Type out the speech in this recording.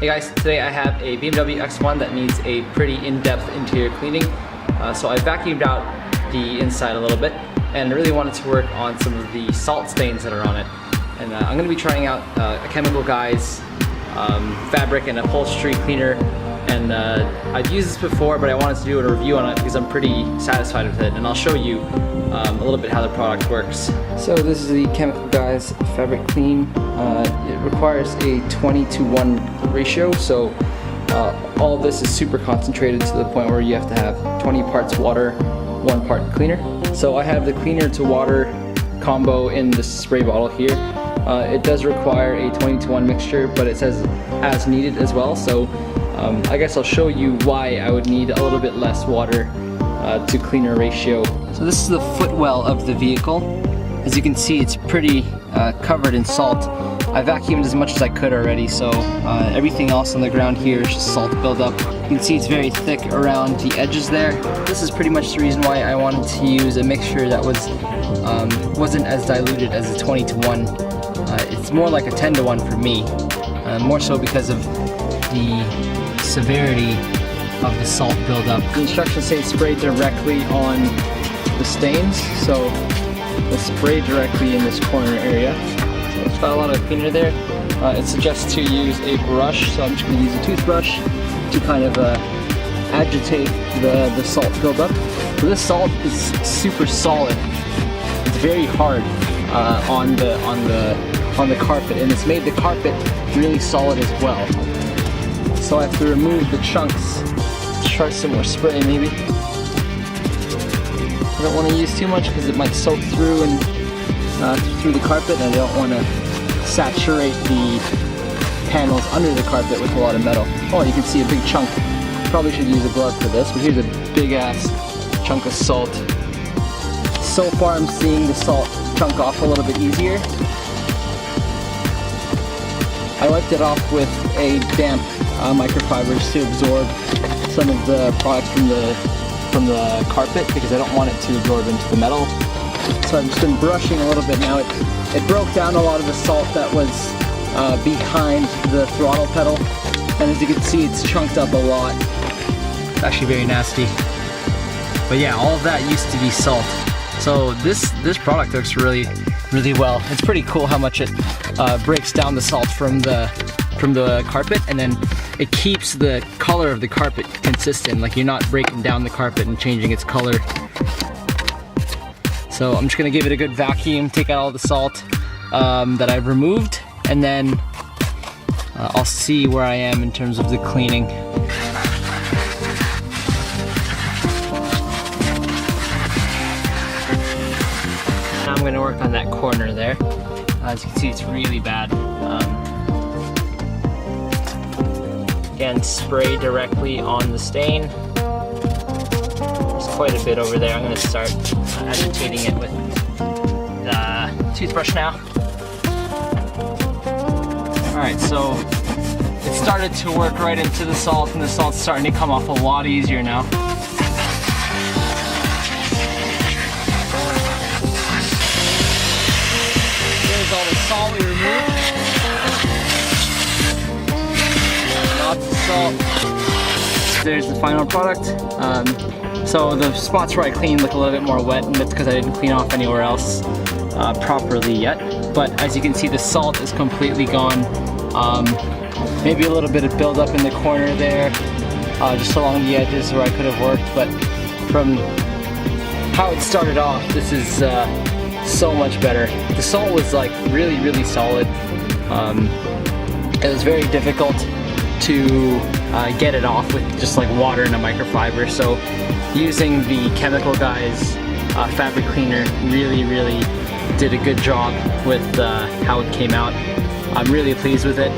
Hey guys, today I have a BMW X1 that needs a pretty in-depth interior cleaning. So I vacuumed out the inside a little bit and really wanted to work on some of the salt stains that are on it. And I'm going to be trying out a Chemical Guys fabric and upholstery cleaner. And I've used this before, but I wanted to do a review on it because I'm pretty satisfied with it. And I'll show you a little bit how the product works. So this is the Chemical Guys Fabric Clean. It requires a 20:1 ratio, so all of this is super concentrated to the point where you have to have 20 parts water, 1 part cleaner. So I have the cleaner to water combo in the spray bottle here. It does require a 20:1 mixture, but it says as needed as well, so I guess I'll show you why I would need a little bit less water to cleaner ratio. So this is the footwell of the vehicle. As you can see, it's pretty covered in salt. I vacuumed as much as I could already, so everything else on the ground here is just salt buildup. You can see it's very thick around the edges there. This is pretty much the reason why I wanted to use a mixture that wasn't as diluted as a 20:1. It's more like a 10:1 for me, more so because of the severity of the salt buildup. The instructions say spray directly on the stains, so let's spray directly in this corner area. So it's got a lot of cleaner there. It suggests to use a brush, so I'm just going to use a toothbrush to kind of agitate the salt buildup. So this salt is super solid. It's very hard on the carpet, and it's made the carpet really solid as well. So I have to remove the chunks. Let's try some more spray maybe. I don't want to use too much because it might soak through and through the carpet, and I don't want to saturate the panels under the carpet with a lot of metal. Oh, you can see a big chunk. Probably should use a glove for this, but here's a big ass chunk of salt. So far I'm seeing the salt chunk off a little bit easier. I wiped it off with a damp microfibers to absorb some of the products from the carpet because I don't want it to absorb into the metal. So I've just been brushing a little bit now. It broke down a lot of the salt that was behind the throttle pedal, and as you can see, it's chunked up a lot. It's actually very nasty. But yeah, all of that used to be salt. So this product works really well. It's pretty cool how much it breaks down the salt from the carpet, and then it keeps the color of the carpet consistent. Like, you're not breaking down the carpet and changing its color. So I'm just gonna give it a good vacuum, take out all the salt that I've removed, and then I'll see where I am in terms of the cleaning. Now I'm gonna work on that corner there. As you can see, it's really bad. Again, spray directly on the stain. There's quite a bit over there. I'm going to start agitating it with the toothbrush now. Alright, so it started to work right into the salt, and the salt's starting to come off a lot easier now. There's all the salt we removed. There's the final product. So the spots where I cleaned look a little bit more wet, and that's because I didn't clean off anywhere else properly yet. But as you can see, the salt is completely gone. Maybe a little bit of buildup in the corner there, just along the edges where I could have worked. But from how it started off, this is so much better. The salt was like really solid. It was very difficult to get it off with just like water and a microfiber, so using the Chemical Guys fabric cleaner really did a good job with how it came out. I'm really pleased with it.